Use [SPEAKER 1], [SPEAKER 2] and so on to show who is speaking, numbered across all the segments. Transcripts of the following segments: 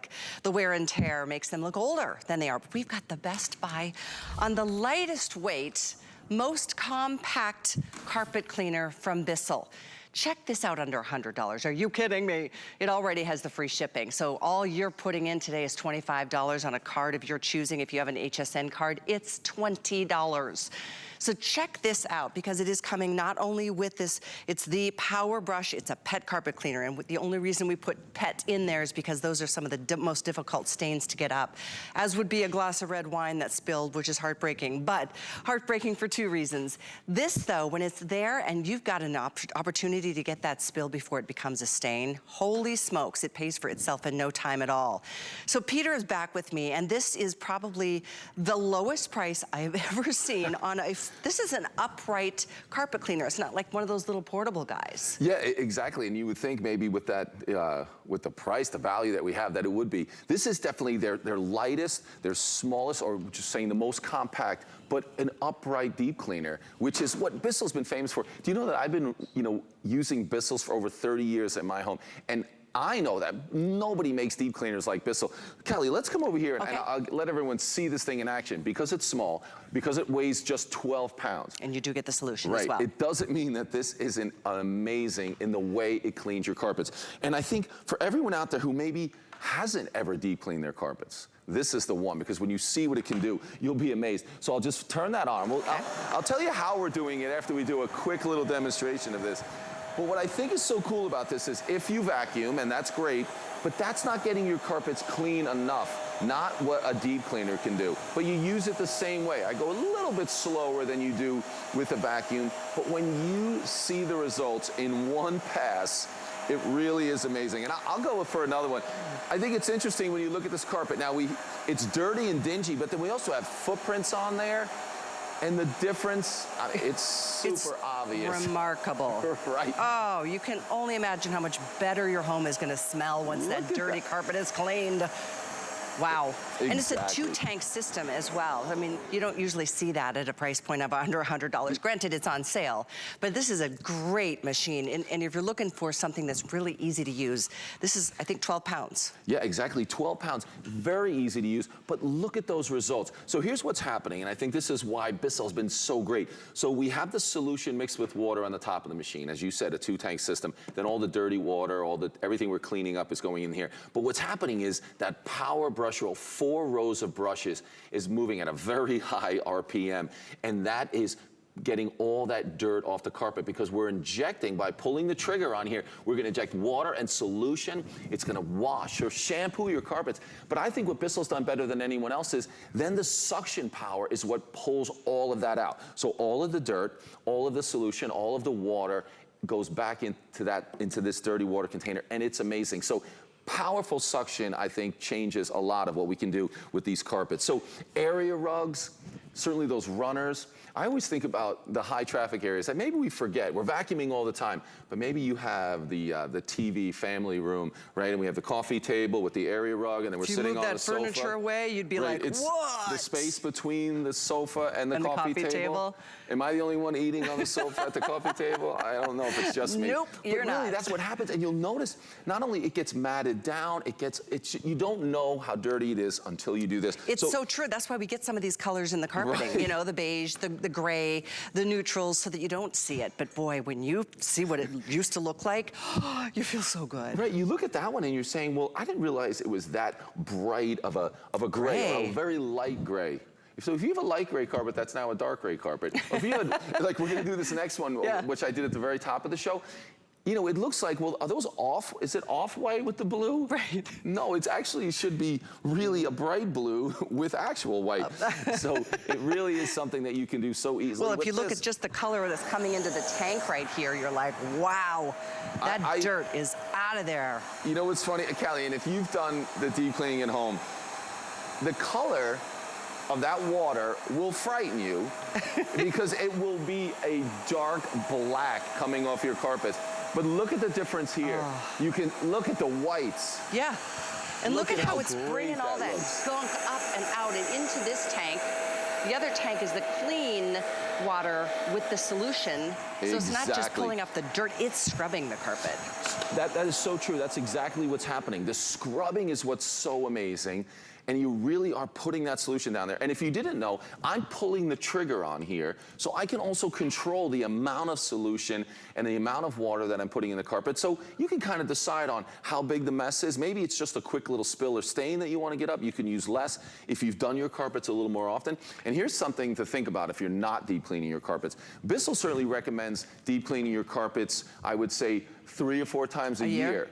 [SPEAKER 1] fabric. The wear and tear makes them look older than they are. But we've got the best buy on the lightest weight, most compact carpet cleaner from Bissell. Check this out, under $100. Are you kidding me? It already has the free shipping. So all you're putting in today is $25 on a card of your choosing. If you have an HSN card, it's $20. So check this out, because it is coming not only with this, it's the PowerBrush, it's a pet carpet cleaner, and the only reason we put pet in there is because those are some of the most difficult stains to get up, as would be a glass of red wine that spilled, which is heartbreaking, but heartbreaking for two reasons. This though, when it's there and you've got an opportunity to get that spill before it becomes a stain, holy smokes, it pays for itself in no time at all. So Peter is back with me, and this is probably the lowest price I've ever seen on a this is an upright carpet cleaner. It's not like one of those little portable guys.
[SPEAKER 2] Yeah, exactly. And you would think maybe with that, with the price, the value that we have, that it would be. This is definitely their lightest, their smallest, or just saying the most compact, but an upright deep cleaner, which is what Bissell's been famous for. Do you know that I've been, using Bissell's for over 30 years at my home, and I know that nobody makes deep cleaners like Bissell. Kelly, let's come over here and I'll let everyone see this thing in action. Because it's small, because it weighs just 12 pounds.
[SPEAKER 1] And you do get the solution as well.
[SPEAKER 2] It doesn't mean that this isn't amazing in the way it cleans your carpets. And I think for everyone out there who maybe hasn't ever deep cleaned their carpets, this is the one, because when you see what it can do, you'll be amazed. So I'll just turn that on. I'll tell you how we're doing it after we do a quick little demonstration of this. But what I think is so cool about this is if you vacuum, and that's great, but that's not getting your carpets clean enough, not what a deep cleaner can do. But you use it the same way. I go a little bit slower than you do with a vacuum, but when you see the results in one pass, it really is amazing. And I'll go for another one. I think it's interesting when you look at this carpet. Now, it's dirty and dingy, but then we also have footprints on there. And the difference, it's super obvious.
[SPEAKER 1] Remarkable.
[SPEAKER 2] Right.
[SPEAKER 1] Oh, you can only imagine how much better your home is going to smell once that dirty carpet is cleaned. Wow. Exactly. And it's a two-tank system as well. I mean, you don't usually see that at a price point of under $100. Granted, it's on sale, but this is a great machine. And if you're looking for something that's really easy to use, this is, I think, 12 pounds.
[SPEAKER 2] Yeah, exactly, 12 pounds. Very easy to use, but look at those results. So here's what's happening, and I think this is why Bissell's been so great. So we have the solution mixed with water on the top of the machine. As you said, a two-tank system. Then all the dirty water, everything we're cleaning up is going in here. But what's happening is that PowerBrush Roll, 4 rows of brushes, is moving at a very high RPM, and that is getting all that dirt off the carpet, because we're injecting, by pulling the trigger on here, we're gonna inject water and solution. It's gonna wash or shampoo your carpets. But I think what Bissell's done better than anyone else is, then the suction power is what pulls all of that out. So all of the dirt, all of the solution, all of the water goes back into this dirty water container, and it's amazing. So powerful suction, I think, changes a lot of what we can do with these carpets. So area rugs, certainly those runners. I always think about the high traffic areas that maybe we forget. We're vacuuming all the time, but maybe you have the TV family room, right? And we have the coffee table with the area rug, and then we're sitting on the sofa.
[SPEAKER 1] If you move that furniture away, you'd be like, what?
[SPEAKER 2] The space between the sofa and the coffee table. Am I the only one eating on the sofa at the coffee table? I don't know if it's just me.
[SPEAKER 1] Nope, you're not.
[SPEAKER 2] Really, that's what happens. And you'll notice, not only it gets matted down, you don't know how dirty it is until you do this.
[SPEAKER 1] It's so true. That's why we get some of these colors in the carpeting. Right. You know, the beige, the gray, the neutrals, so that you don't see it. But boy, when you see what it used to look like, you feel so good.
[SPEAKER 2] Right, you look at that one and you're saying, well, I didn't realize it was that bright of a gray, or a very light gray. So if you have a light gray carpet, that's now a dark gray carpet. Or if you had, like we're gonna do this next one, which I did at the very top of the show. You know, it looks like, well, are those off? Is it off-white with the blue?
[SPEAKER 1] Right.
[SPEAKER 2] No, it actually should be really a bright blue with actual white. So it really is something that you can do so easily.
[SPEAKER 1] Well, if you look at just the color that's coming into the tank right here, you're like, wow, that dirt is out of there.
[SPEAKER 2] You know what's funny, Callie, and if you've done the deep cleaning at home, the color of that water will frighten you because it will be a dark black coming off your carpets. But look at the difference here. You can look at the whites.
[SPEAKER 1] Yeah. And look at how it's bringing all that gunk up and out and into this tank. The other tank is the clean water with the solution. So it's not just
[SPEAKER 2] Exactly.
[SPEAKER 1] pulling up the dirt, it's scrubbing the carpet.
[SPEAKER 2] That is so true. That's exactly what's happening. The scrubbing is what's so amazing. And you really are putting that solution down there. And if you didn't know, I'm pulling the trigger on here, so I can also control the amount of solution and the amount of water that I'm putting in the carpet. So you can kind of decide on how big the mess is. Maybe it's just a quick little spill or stain that you want to get up. You can use less if you've done your carpets a little more often. And here's something to think about if you're not deep cleaning your carpets. Bissell certainly recommends deep cleaning your carpets, I would say 3 or 4 times a year.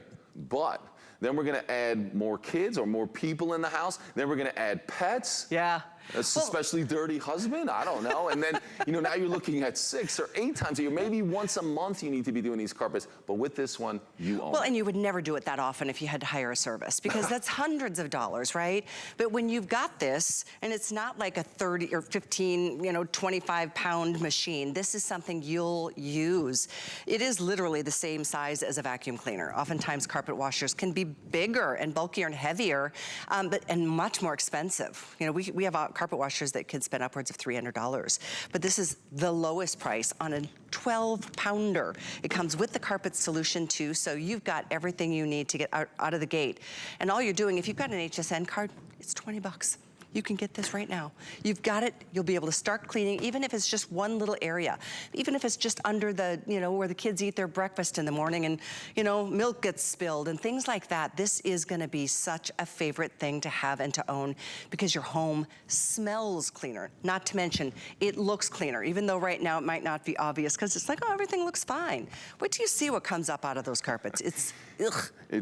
[SPEAKER 2] But then we're going to add more kids or more people in the house. Then we're going to add pets.
[SPEAKER 1] Yeah.
[SPEAKER 2] Especially dirty husband, I don't know. And then, now you're looking at 6 or 8 times a year. Maybe once a month you need to be doing these carpets. But with this one, you own it.
[SPEAKER 1] Well, and you would never do it that often if you had to hire a service, because that's hundreds of dollars, right? But when you've got this, and it's not like a 30 or 15, 25-pound machine, this is something you'll use. It is literally the same size as a vacuum cleaner. Oftentimes, carpet washers can be bigger and bulkier and heavier, and much more expensive. We have carpet washers that could spend upwards of $300. But this is the lowest price on a 12-pounder. It comes with the carpet solution too, so you've got everything you need to get out of the gate. And all you're doing, if you've got an HSN card, it's 20 bucks. You can get this right now. You've got it, you'll be able to start cleaning, even if it's just one little area. Even if it's just under the, where the kids eat their breakfast in the morning and, milk gets spilled and things like that. This is gonna be such a favorite thing to have and to own, because your home smells cleaner. Not to mention, it looks cleaner, even though right now it might not be obvious, because it's like, oh, everything looks fine. Wait till you see what comes up out of those carpets. It's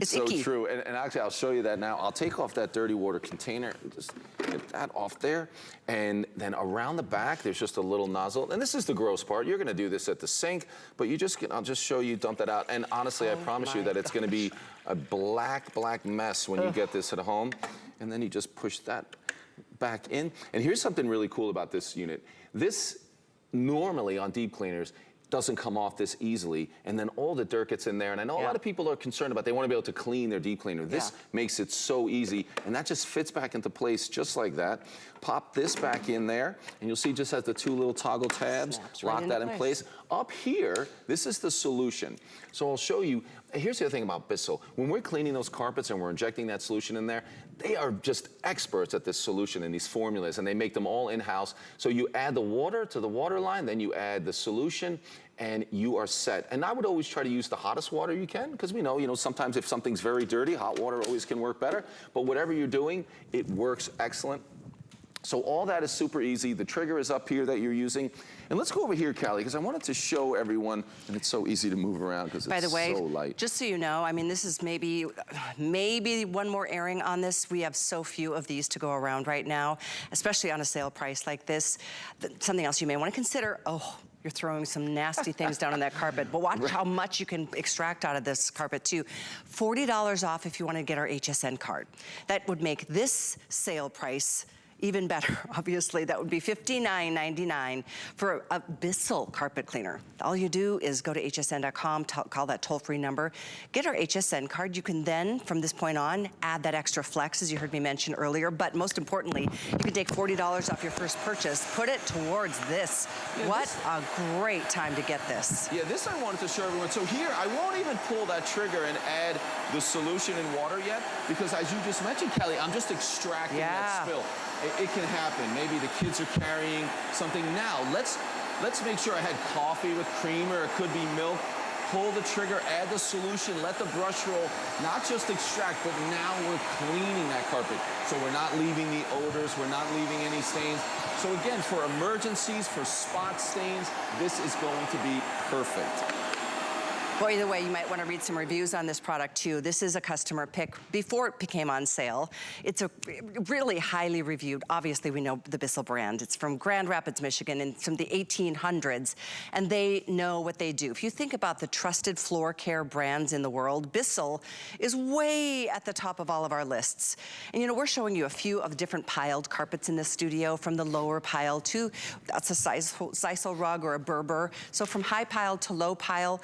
[SPEAKER 2] so
[SPEAKER 1] icky.
[SPEAKER 2] true. And actually, I'll show you that now. I'll take off that dirty water container, just get that off there. And then around the back, there's just a little nozzle. And this is the gross part. You're gonna do this at the sink, but I'll just show you, dump that out. And honestly, I promise you that it's gonna be a black mess when you get this at home. And then you just push that back in. And here's something really cool about this unit. This, normally on deep cleaners, doesn't come off this easily, and then all the dirt gets in there. And I know a lot of people are concerned about, they want to be able to clean their deep cleaner. This makes it so easy, and that just fits back into place just like that. Pop this back in there, and you'll see it just has the 2 little toggle tabs. Lock that in place. Up here, this is the solution. So I'll show you. Here's the other thing about Bissell. When we're cleaning those carpets and we're injecting that solution in there, they are just experts at this solution and these formulas, and they make them all in-house. So you add the water to the water line, then you add the solution, and you are set. And I would always try to use the hottest water you can, because we know, sometimes if something's very dirty, hot water always can work better. But whatever you're doing, it works excellent. So all that is super easy. The trigger is up here that you're using. And let's go over here, Callie, because I wanted to show everyone, and it's so easy to move around because it's so light.
[SPEAKER 1] Just so you know, this is maybe one more airing on this. We have so few of these to go around right now, especially on a sale price like this. Something else you may want to consider, you're throwing some nasty things down on that carpet, but watch how much you can extract out of this carpet too. $40 off if you want to get our HSN card. That would make this sale price even better, obviously. That would be $59.99 for a Bissell carpet cleaner. All you do is go to hsn.com, call that toll-free number, get our HSN card. You can then, from this point on, add that extra flex, as you heard me mention earlier, but most importantly, you can take $40 off your first purchase, put it towards this. What a great time to get this.
[SPEAKER 2] Yeah, this I wanted to show everyone. So here, I won't even pull that trigger and add the solution in water yet, because as you just mentioned, Kelly, I'm just extracting that spill. It can happen. Maybe the kids are carrying something. Now, let's make sure I had coffee with cream, or it could be milk. Pull the trigger, add the solution, let the brush roll, not just extract, but now we're cleaning that carpet. So we're not leaving the odors, we're not leaving any stains. So again, for emergencies, for spot stains, this is going to be perfect.
[SPEAKER 1] Well, either way, you might want to read some reviews on this product too. This is a customer pick before it became on sale. It's a really highly reviewed. Obviously, we know the Bissell brand. It's from Grand Rapids, Michigan, and from the 1800s, and they know what they do. If you think about the trusted floor care brands in the world, Bissell is way at the top of all of our lists. And we're showing you a few of the different piled carpets in this studio, from the lower pile to, that's a sisal rug or a Berber. So from high pile to low pile,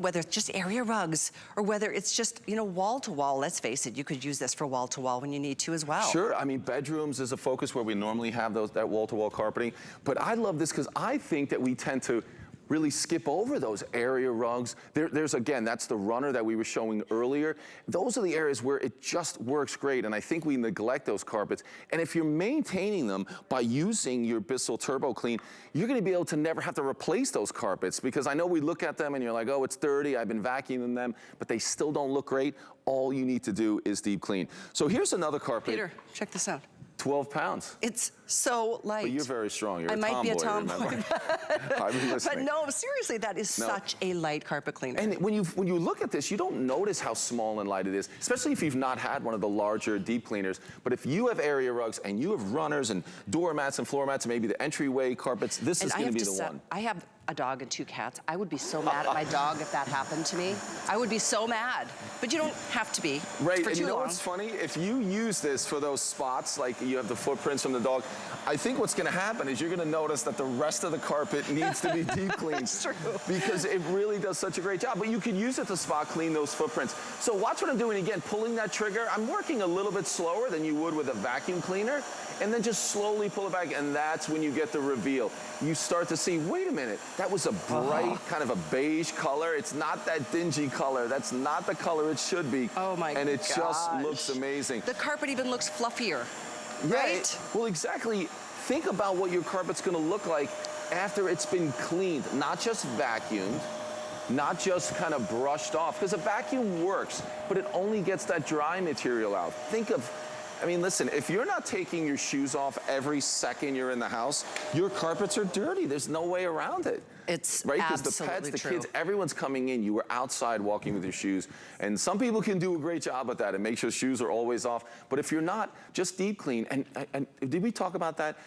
[SPEAKER 1] whether it's just area rugs or whether it's just, wall to wall. Let's face it, you could use this for wall to wall when you need to as well.
[SPEAKER 2] Sure, bedrooms is a focus where we normally have that wall to wall carpeting. But I love this because I think that we tend to really skip over those area rugs. There's, again, that's the runner that we were showing earlier. Those are the areas where it just works great, and I think we neglect those carpets. And if you're maintaining them by using your Bissell TurboClean, you're gonna be able to never have to replace those carpets, because I know we look at them and you're like, oh, it's dirty, I've been vacuuming them, but they still don't look great. All you need to do is deep clean. So here's another carpet.
[SPEAKER 1] Peter, check this out.
[SPEAKER 2] 12 pounds.
[SPEAKER 1] It's so light.
[SPEAKER 2] But you're very strong. You're
[SPEAKER 1] I
[SPEAKER 2] a
[SPEAKER 1] might be a
[SPEAKER 2] tomboy,
[SPEAKER 1] tomboy.
[SPEAKER 2] I've been listening.
[SPEAKER 1] But no, seriously, that is such a light carpet cleaner.
[SPEAKER 2] And when you look at this, you don't notice how small and light it is, especially if you've not had one of the larger deep cleaners. But if you have area rugs and you have runners and doormats and floor mats and maybe the entryway carpets, this is going to be the one.
[SPEAKER 1] I have a dog and 2 cats. I would be so mad at my dog if that happened to me. I would be so mad. But you don't have to be.
[SPEAKER 2] Right,
[SPEAKER 1] for
[SPEAKER 2] and
[SPEAKER 1] too
[SPEAKER 2] you know
[SPEAKER 1] long.
[SPEAKER 2] what's funny? If you use this for those spots, like you have the footprints from the dog, I think what's gonna happen is you're gonna notice that the rest of the carpet needs to be deep cleaned.
[SPEAKER 1] It's true.
[SPEAKER 2] Because it really does such a great job. But you can use it to spot clean those footprints. So watch what I'm doing again, pulling that trigger. I'm working a little bit slower than you would with a vacuum cleaner, and then just slowly pull it back, and that's when you get the reveal. You start to see, wait a minute, that was a bright kind of a beige color. It's not that dingy color. That's not the color it should be.
[SPEAKER 1] Oh my gosh.
[SPEAKER 2] And it just looks amazing.
[SPEAKER 1] The carpet even looks fluffier,
[SPEAKER 2] Yeah,
[SPEAKER 1] right?
[SPEAKER 2] well, exactly. Think about what your carpet's gonna look like after it's been cleaned, not just vacuumed, not just kind of brushed off, because a vacuum works, but it only gets that dry material out. Think of, I mean, listen, if you're not taking your shoes off every second you're in the house, your carpets are dirty. There's no way around it.
[SPEAKER 1] It's
[SPEAKER 2] right? Because the
[SPEAKER 1] absolutely
[SPEAKER 2] pets, the
[SPEAKER 1] true.
[SPEAKER 2] kids, everyone's coming in. You were outside walking with your shoes. And some people can do a great job at that and make sure shoes are always off. But if you're not, just deep clean. And did we talk about that?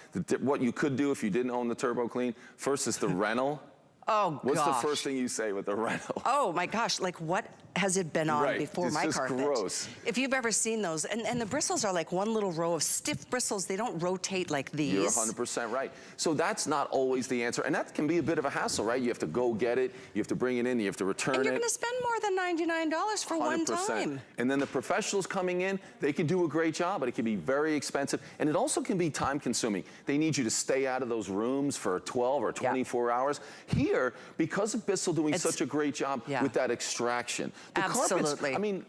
[SPEAKER 2] What you could do if you didn't own the TurboClean? First is the rental.
[SPEAKER 1] Oh,
[SPEAKER 2] What's
[SPEAKER 1] gosh.
[SPEAKER 2] the first thing you say with the rental?
[SPEAKER 1] Oh my gosh, like what has it been on before
[SPEAKER 2] It's
[SPEAKER 1] my
[SPEAKER 2] just
[SPEAKER 1] carpet?
[SPEAKER 2] gross.
[SPEAKER 1] If you've ever seen those, and the bristles are like one little row of stiff bristles. They don't rotate like these.
[SPEAKER 2] You're 100% right. So that's not always the answer. And that can be a bit of a hassle, right? You have to go get it. You have to bring it in. You have to return it.
[SPEAKER 1] And you're going to spend more than $99 for one time.
[SPEAKER 2] And then the professionals coming in, they can do a great job, but it can be very expensive. And it also can be time consuming. They need you to stay out of those rooms for 12 or 24 hours. Here, because of Bissell doing such a great job with that extraction, the carpets, I mean,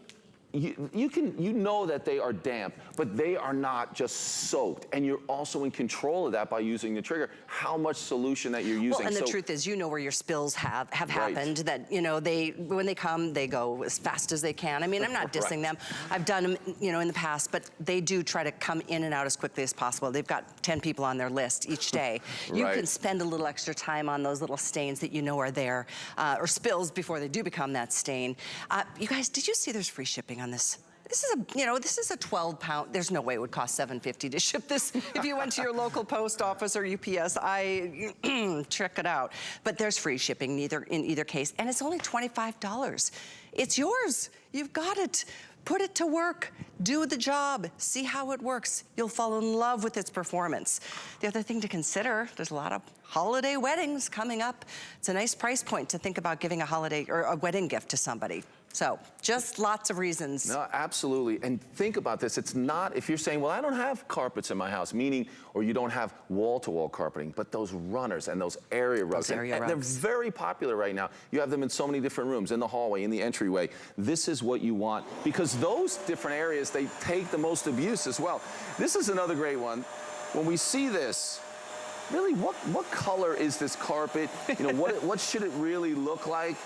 [SPEAKER 2] you know that they are damp, but they are not just soaked. And you're also in control of that by using the trigger, how much solution that you're using.
[SPEAKER 1] Well, and the truth is, you know where your spills have happened, that, you know, when they come, they go as fast as they can. I mean, I'm not dissing them. I've done them, you know, in the past, but they do try to come in and out as quickly as possible. They've got 10 people on their list each day. You can spend a little extra time on those little stains that you know are there, or spills before they do become that stain. You guys, did you see there's free shipping on this? This is a, you know, this is a 12-pound. There's no way it would cost $7.50 to ship this if you went to your local post office or UPS. Check it out. But there's free shipping in either case, and it's only $25. It's yours. You've got it. Put it to work, do the job, see how it works. You'll fall in love with its performance. The other thing to consider, there's a lot of holiday weddings coming up. It's a nice price point to think about giving a holiday or a wedding gift to somebody. So just lots of reasons.
[SPEAKER 2] No, absolutely. And think about this. It's not, if you're saying, well, I don't have carpets in my house, meaning, or you don't have wall-to-wall carpeting, but those runners and those area rugs. They're very popular right now. You have them in so many different rooms, in the hallway, in the entryway. This is what you want, because those different areas, they take the most abuse as well. This is another great one. When we see this, really, what color is this carpet? You know, what should it really look like?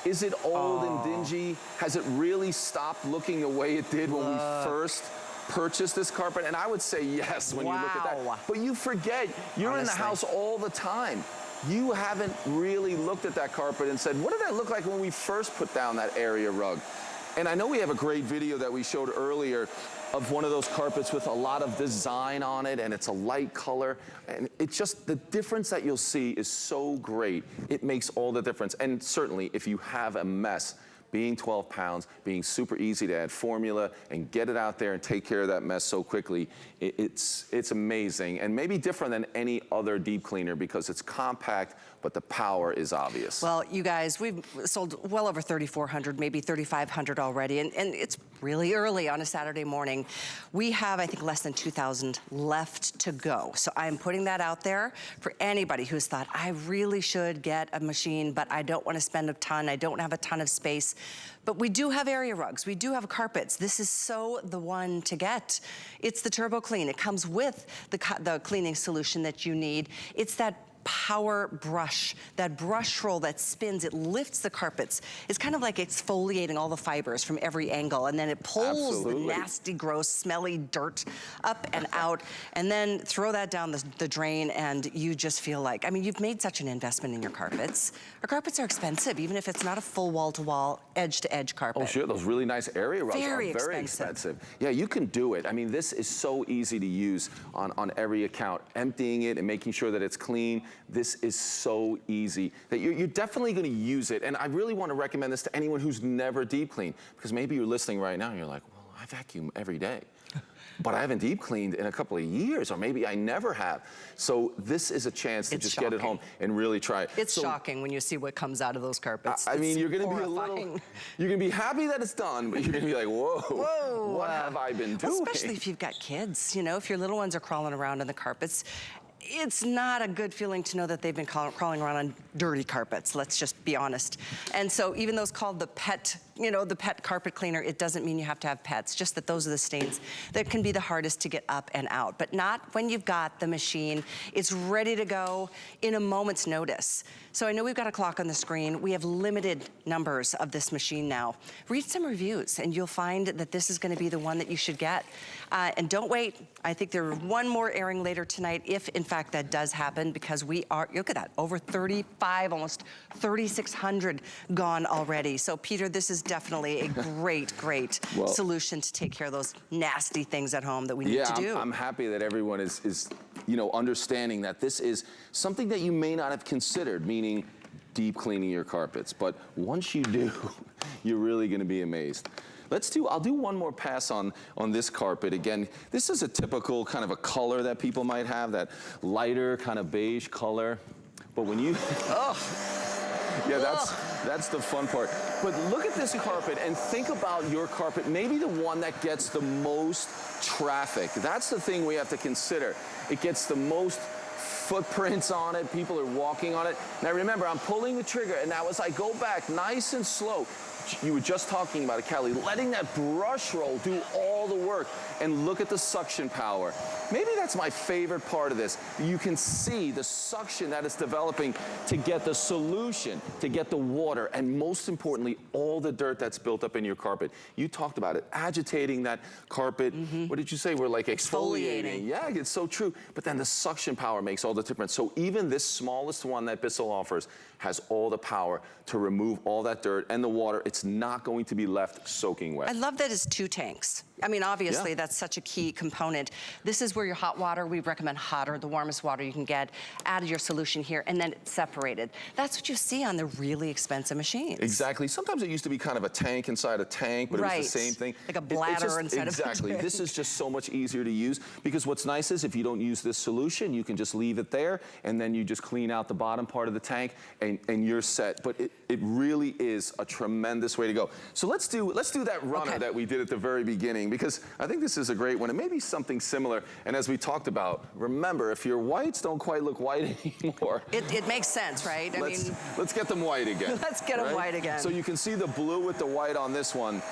[SPEAKER 2] Is it old and dingy? Has it really stopped looking the way it did when we first purchased this carpet? And I would say yes when you look at that. But you forget, you're in the house all the time. You haven't really looked at that carpet and said, what did that look like when we first put down that area rug? And I know we have a great video that we showed earlier of one of those carpets with a lot of design on it, and it's a light color. And it's just, the difference that you'll see is so great. It makes all the difference. And certainly, if you have a mess, being 12 pounds, being super easy to add formula and get it out there and take care of that mess so quickly, it's amazing. And maybe different than any other deep cleaner because it's compact, but the power is obvious.
[SPEAKER 1] Well, you guys, we've sold well over 3,400, maybe 3,500 already, and it's really early on a Saturday morning. We have, I think, less than 2,000 left to go. So I'm putting that out there for anybody who's thought, I really should get a machine, but I don't want to spend a ton. I don't have a ton of space. But we do have area rugs. We do have carpets. This is so the one to get. It's the TurboClean. It comes with the cleaning solution that you need. It's that power brush, that brush roll that spins, it lifts the carpets. It's kind of like exfoliating all the fibers from every angle, and then it pulls the nasty, gross, smelly dirt up and out, and then throw that down the drain, and you just feel like, I mean, you've made such an investment in your carpets. Our carpets are expensive, even if it's not a full wall-to-wall, edge-to-edge carpet.
[SPEAKER 2] Oh, sure, those really nice area rugs are very expensive. Yeah, you can do it. I mean, this is so easy to use on every account. Emptying it and making sure that it's clean. This is so easy that you're definitely going to use it. And I really want to recommend this to anyone who's never deep cleaned, because maybe you're listening right now and you're like, well, I vacuum every day, but I haven't deep cleaned in a couple of years, or maybe I never have. So this is a chance to just get it home and really try it.
[SPEAKER 1] It's shocking when you see what comes out of those carpets.
[SPEAKER 2] I mean, you're going to be a little, you're going to be happy that it's done, but you're going to be like, whoa, what have I been doing?
[SPEAKER 1] Well, especially if you've got kids, you know, if your little ones are crawling around in the carpets, it's not a good feeling to know that they've been crawling around on dirty carpets, let's just be honest. And so even though it's called the pet, you know, the pet carpet cleaner, it doesn't mean you have to have pets, just that those are the stains that can be the hardest to get up and out, but not when you've got the machine. It's ready to go in a moment's notice. So I know we've got a clock on the screen. We have limited numbers of this machine now. Read some reviews and you'll find that this is gonna be the one that you should get. And don't wait. I think there's one more airing later tonight, if in fact that does happen, because we are, look at that, over 35, almost 3,600 gone already. So Peter, this is definitely a great solution to take care of those nasty things at home that we need to do.
[SPEAKER 2] I'm happy that everyone is you know, understanding that this is something that you may not have considered, meaning deep cleaning your carpets. But once you do, you're really gonna be amazed. I'll do one more pass on this carpet. Again, this is a typical kind of a color that people might have, that lighter kind of beige color. But when you, yeah, that's the fun part. But look at this carpet and think about your carpet, maybe the one that gets the most traffic. That's the thing we have to consider. It gets the most footprints on it, people are walking on it. Now remember, I'm pulling the trigger, and now as I go back nice and slow, you were just talking about it, Kelly, letting that brush roll do all the work, and look at the suction power. Maybe that's my favorite part of this. You can see the suction that is developing to get the solution, to get the water, and most importantly, all the dirt that's built up in your carpet. You talked about it, agitating that carpet. What did you say? We're like exfoliating. Yeah, it's so true. But then the suction power makes all the difference. So even this smallest one that Bissell offers has all the power to remove all that dirt and the water. It's not going to be left soaking wet.
[SPEAKER 1] I love that it's 2 tanks. I mean, obviously, that's such a key component. This is where your hot water, we recommend hotter, the warmest water you can get, add your solution here, and then it's separated. That's what you see on the really expensive machines.
[SPEAKER 2] Exactly. Sometimes it used to be kind of a tank inside a tank, but it was the same thing.
[SPEAKER 1] Like a bladder instead of a tank.
[SPEAKER 2] Exactly. This is just so much easier to use, because what's nice is if you don't use this solution, you can just leave it there, and then you just clean out the bottom part of the tank, and you're set. But it really is a tremendous way to go. So let's do that runner that we did at the very beginning, because I think this is a great one, and maybe something similar. And as we talked about, remember, if your whites don't quite look white anymore.
[SPEAKER 1] It makes sense, right?
[SPEAKER 2] Let's get them white again.
[SPEAKER 1] Let's get them white again.
[SPEAKER 2] So you can see the blue with the white on this one.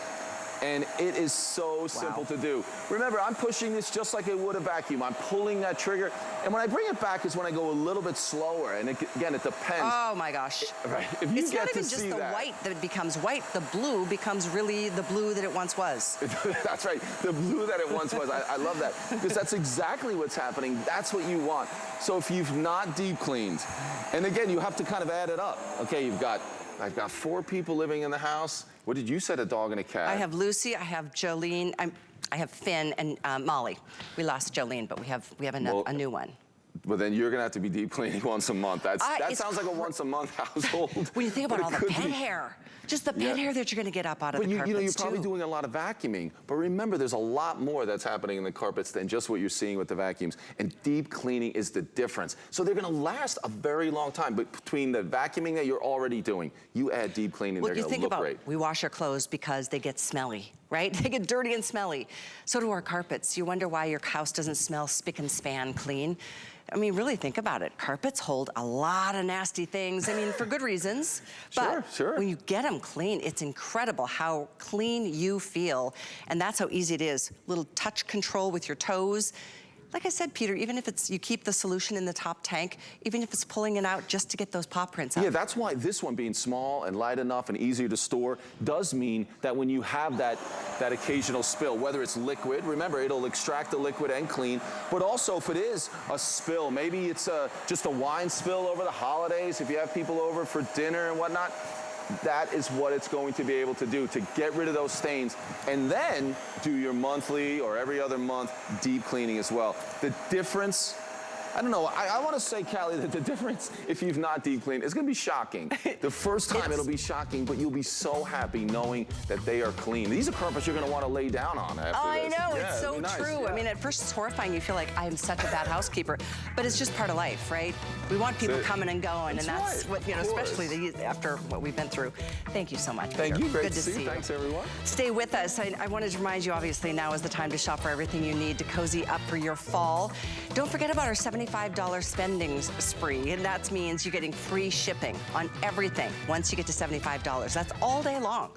[SPEAKER 2] And it is so simple to do. Remember, I'm pushing this just like I would a vacuum. I'm pulling that trigger, and when I bring it back is when I go a little bit slower, and again, it depends.
[SPEAKER 1] Oh my gosh.
[SPEAKER 2] Right. If you
[SPEAKER 1] it's not even just the white that becomes white. The blue becomes really the blue that it once was.
[SPEAKER 2] That's right, the blue that it once was. I love that, because that's exactly what's happening. That's what you want. So if you've not deep cleaned, and again, you have to kind of add it up. Okay, I've got 4 people living in the house. What did you say, a dog and a cat?
[SPEAKER 1] I have Lucy, I have Jolene, I have Finn and Molly. We lost Jolene, but we have a new one.
[SPEAKER 2] But then you're gonna have to be deep cleaning once a month. That sounds like a once a month household.
[SPEAKER 1] When you think about all the pet hair, just the pet hair that you're gonna get up out of the carpets,
[SPEAKER 2] you know, you're probably doing a lot of vacuuming. But remember, there's a lot more that's happening in the carpets than just what you're seeing with the vacuums. And deep cleaning is the difference. So they're gonna last a very long time. But between the vacuuming that you're already doing, you add deep cleaning, they're gonna look great.
[SPEAKER 1] We wash our clothes because they get smelly. right? They get dirty and smelly. So do our carpets. You wonder why your house doesn't smell spick and span clean. I mean, really think about it. Carpets hold a lot of nasty things. I mean, for good reasons. But
[SPEAKER 2] Sure.
[SPEAKER 1] when you get them clean, it's incredible how clean you feel. And that's how easy it is. Little touch control with your toes. Like I said, Peter, even if it's, you keep the solution in the top tank, even if it's pulling it out just to get those paw prints out.
[SPEAKER 2] Yeah, that's why this one being small and light enough and easier to store does mean that when you have that occasional spill, whether it's liquid, remember it'll extract the liquid and clean, but also if it is a spill, maybe it's just a wine spill over the holidays, if you have people over for dinner and whatnot, that is what it's going to be able to do, to get rid of those stains, and then do your monthly or every other month deep cleaning as well. The difference, I don't know, I want to say, Callie, that the difference, if you've not deep cleaned, is going to be shocking. The first time it'll be shocking, but you'll be so happy knowing that they are clean. These are carpets you're going to want to lay down on after
[SPEAKER 1] I
[SPEAKER 2] this.
[SPEAKER 1] know,
[SPEAKER 2] Yeah,
[SPEAKER 1] it's so
[SPEAKER 2] it'd be nice,
[SPEAKER 1] true.
[SPEAKER 2] yeah.
[SPEAKER 1] I mean, at first it's horrifying. You feel like I am such a bad housekeeper, but it's just part of life, right? We want people coming and going, and that's
[SPEAKER 2] right,
[SPEAKER 1] what, you know,
[SPEAKER 2] of course.
[SPEAKER 1] especially after what we've been through. Thank you so much,
[SPEAKER 2] Thank
[SPEAKER 1] Peter.
[SPEAKER 2] you, great
[SPEAKER 1] Good
[SPEAKER 2] to see you. Thanks, everyone.
[SPEAKER 1] Stay with us. I wanted to remind you, obviously, now is the time to shop for everything you need to cozy up for your fall. Don't forget about our $75 spending spree, and that means you're getting free shipping on everything once you get to $75. That's all day long.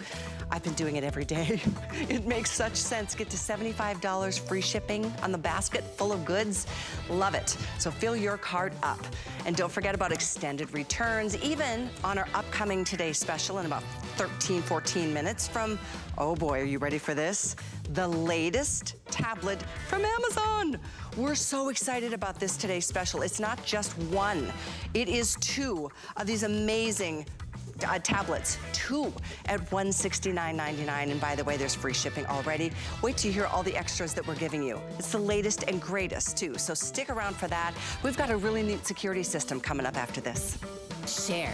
[SPEAKER 1] I've been doing it every day. It makes such sense. Get to $75 free shipping on the basket full of goods. Love it. So fill your cart up. And don't forget about extended returns, even on our upcoming Today Special in about 13, 14 minutes from, oh boy, are you ready for this? The latest tablet from Amazon. We're so excited about this Today Special. It's not just one. It is two of these amazing tablets, two at $169.99. And by the way, there's free shipping already. Wait till you hear all the extras that we're giving you. It's the latest and greatest too. So stick around for that. We've got a really neat security system coming up after this.
[SPEAKER 3] Share.